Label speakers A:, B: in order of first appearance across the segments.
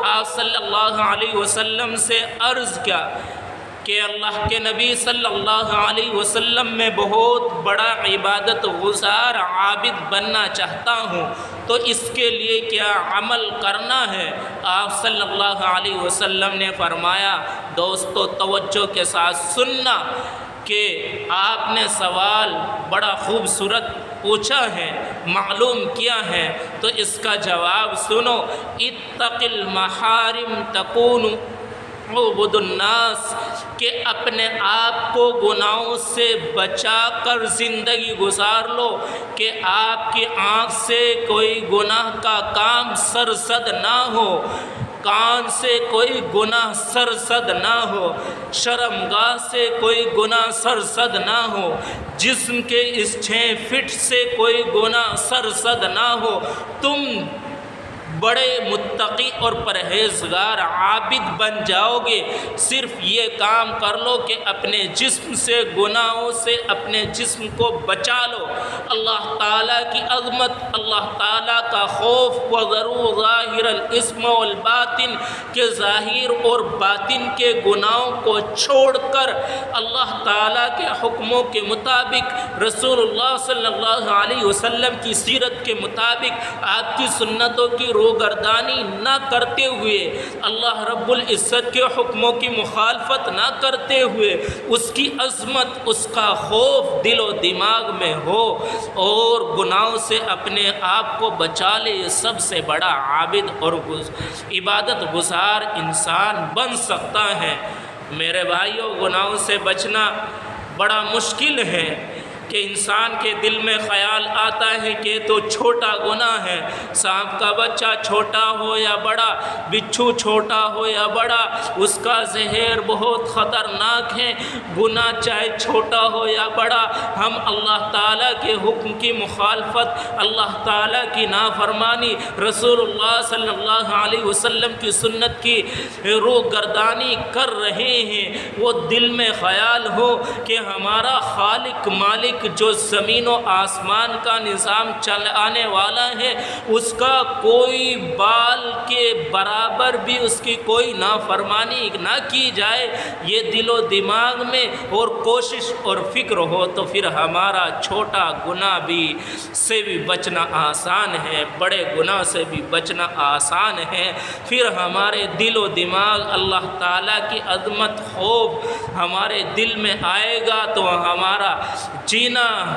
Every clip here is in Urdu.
A: آپ صلی اللہ علیہ وسلم سے عرض کیا کہ اللہ کے نبی صلی اللہ علیہ وسلم میں بہت بڑا عبادت گزار عابد بننا چاہتا ہوں، تو اس کے لیے کیا عمل کرنا ہے؟ آپ صلی اللہ علیہ وسلم نے فرمایا، دوستو توجہ کے ساتھ سننا کہ آپ نے سوال بڑا خوبصورت پوچھا ہے، معلوم کیا ہے، تو اس کا جواب سنو۔ اتق المحارم تکون عبد الناس، کہ اپنے آپ کو گناہوں سے بچا کر زندگی گزار لو کہ آپ کی آنکھ سے کوئی گناہ کا کام سرزد نہ ہو، کان سے کوئی گناہ سرزد نہ ہو، شرمگاہ سے کوئی گناہ سرزد نہ ہو، جسم کے اس 6 فٹ سے کوئی گناہ سرزد نہ ہو۔ تم بڑے متقی اور پرہیزگار عابد بن جاؤ گے، صرف یہ کام کر لو کہ اپنے جسم سے گناہوں سے اپنے جسم کو بچا لو۔ اللہ تعالیٰ کی عظمت، اللہ تعالیٰ کا خوف، وَذَرُوا ظَاهِرَ الْإِثْمَ وَالْبَاطِنِ، کہ ظاہر اور باطن کے گناہوں کو چھوڑ کر اللہ تعالیٰ کے حکموں کے مطابق، رسول اللہ صلی اللہ علیہ وسلم کی سیرت کے مطابق، آپ کی سنتوں کی روگردانی نہ کرتے ہوئے، اللہ رب العزت کے حکموں کی مخالفت نہ کرتے ہوئے، اس کی عظمت، اس کا خوف دل و دماغ میں ہو اور گناہوں سے اپنے آپ کو بچا لے، یہ سب سے بڑا عابد اور عبادت گزار انسان بن سکتا ہے۔ میرے بھائیوں، گناہوں سے بچنا بڑا مشکل ہے کہ انسان کے دل میں خیال آتا ہے کہ تو چھوٹا گناہ ہے، سانپ کا بچہ چھوٹا ہو یا بڑا، بچھو چھوٹا ہو یا بڑا، اس کا زہر بہت خطرناک ہے، گناہ چاہے چھوٹا ہو یا بڑا، ہم اللہ تعالیٰ کے حکم کی مخالفت، اللہ تعالیٰ کی نافرمانی، رسول اللہ صلی اللہ علیہ وسلم کی سنت کی روگردانی کر رہے ہیں۔ وہ دل میں خیال ہو کہ ہمارا خالق مالک جو زمین و آسمان کا نظام چلانے والا ہے، اس کا کوئی بال کے برابر بھی اس کی کوئی نافرمانی نہ کی جائے، یہ دل و دماغ میں اور کوشش اور فکر ہو تو پھر ہمارا چھوٹا گناہ سے بھی بچنا آسان ہے، بڑے گناہ سے بھی بچنا آسان ہے۔ پھر ہمارے دل و دماغ اللہ تعالیٰ کی عظمت، خوف ہمارے دل میں آئے گا تو ہمارا جینا،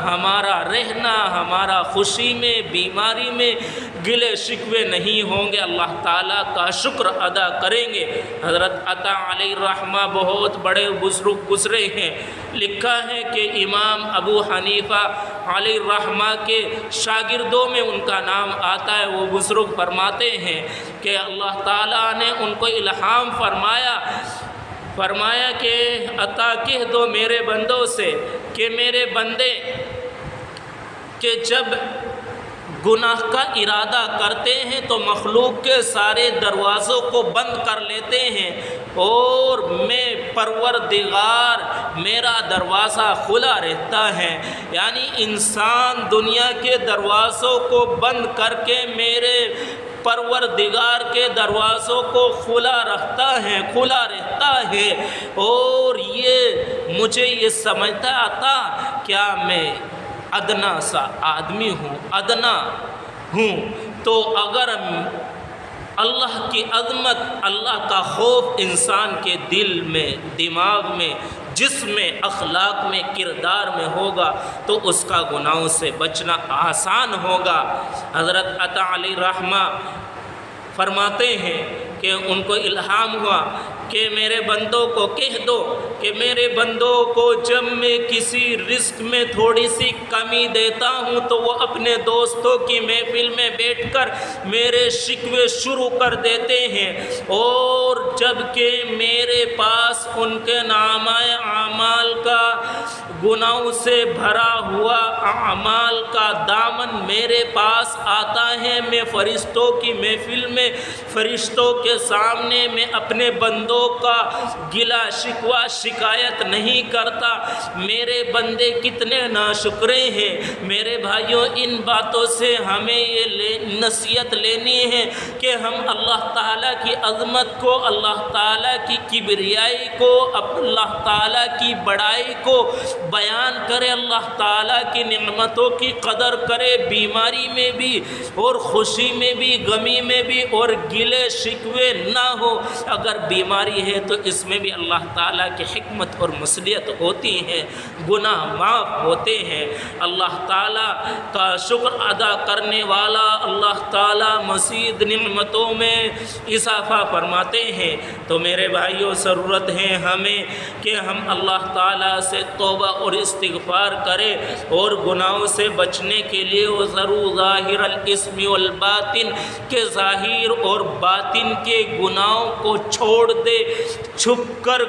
A: ہمارا رہنا، ہمارا خوشی میں، بیماری میں گلے شکوے نہیں ہوں گے، اللہ تعالیٰ کا شکر ادا کریں گے۔ حضرت عطا علیہ الرحمہ بہت بڑے بزرگ گزرے ہیں، لکھا ہے کہ امام ابو حنیفہ علیہ الرحمہ کے شاگردوں میں ان کا نام آتا ہے۔ وہ بزرگ فرماتے ہیں کہ اللہ تعالیٰ نے ان کو الہام فرمایا کہ عطا کہہ دو میرے بندوں سے کہ میرے بندے کہ جب گناہ کا ارادہ کرتے ہیں تو مخلوق کے سارے دروازوں کو بند کر لیتے ہیں، اور میں پروردگار میرا دروازہ کھلا رہتا ہے، یعنی انسان دنیا کے دروازوں کو بند کر کے میرے پروردگار کے دروازوں کو کھلا رہتا ہے، اور یہ مجھے یہ سمجھتا تھا کیا میں ادنا سا آدمی ہوں، ادنا ہوں، تو اگر اللہ کی عظمت، اللہ کا خوف انسان کے دل میں، دماغ میں، جسم میں، اخلاق میں، کردار میں ہوگا تو اس کا گناہوں سے بچنا آسان ہوگا۔ حضرت عطا علیہ الرحمہ فرماتے ہیں کہ ان کو الہام ہوا کہ میرے بندوں کو کہہ دو کہ میرے بندوں کو جب میں کسی رزق میں تھوڑی سی کمی دیتا ہوں تو وہ اپنے دوستوں کی محفل میں بیٹھ کر میرے شکوے شروع کر دیتے ہیں، اور جب کہ میرے پاس ان کے نامہ اعمال کا گناہوں سے بھرا ہوا اعمال کا دامن میرے پاس آتا ہے، میں فرشتوں کی محفل میں فرشتوں کے کے سامنے میں اپنے بندوں کا گلا شکوہ شکایت نہیں کرتا۔ میرے بندے کتنے ناشکرے ہیں۔ میرے بھائیوں، ان باتوں سے ہمیں یہ نصیحت لینی ہے کہ ہم اللہ تعالیٰ کی عظمت کو، اللہ تعالیٰ کی کبریائی کو، اللہ تعالیٰ کی بڑائی کو بیان کرے، اللہ تعالیٰ کی نعمتوں کی قدر کرے، بیماری میں بھی اور خوشی میں بھی، غمی میں بھی، اور گلے شکوے نہ ہو۔ اگر بیماری ہے تو اس میں بھی اللہ تعالیٰ کی حکمت اور مصلحت ہوتی ہے، گناہ معاف ہوتے ہیں۔ اللہ تعالیٰ کا شکر ادا کرنے والا اللہ تعالیٰ مزید نعمتوں میں اضافہ فرماتے ہیں۔ تو میرے بھائیوں، ضرورت ہے ہمیں کہ ہم اللہ تعالیٰ سے توبہ اور استغفار کریں، اور گناہوں سے بچنے کے لیے وہ ضرور ظاہر الاسم والباطن کے ظاہر اور باطن کے گناہوں کو چھوڑ دے، چھپ کر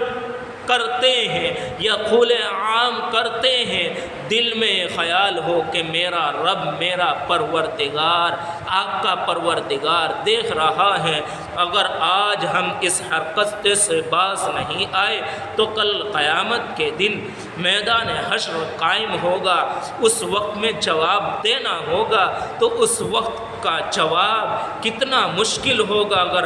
A: کرتے ہیں یا کھلے عام کرتے ہیں، دل میں خیال ہو کہ میرا رب، میرا پروردگار، آپ کا پروردگار دیکھ رہا ہے۔ اگر آج ہم اس حرکت سے باز نہیں آئے تو کل قیامت کے دن میدان حشر قائم ہوگا، اس وقت میں جواب دینا ہوگا، تو اس وقت کا جواب کتنا مشکل ہوگا۔ اگر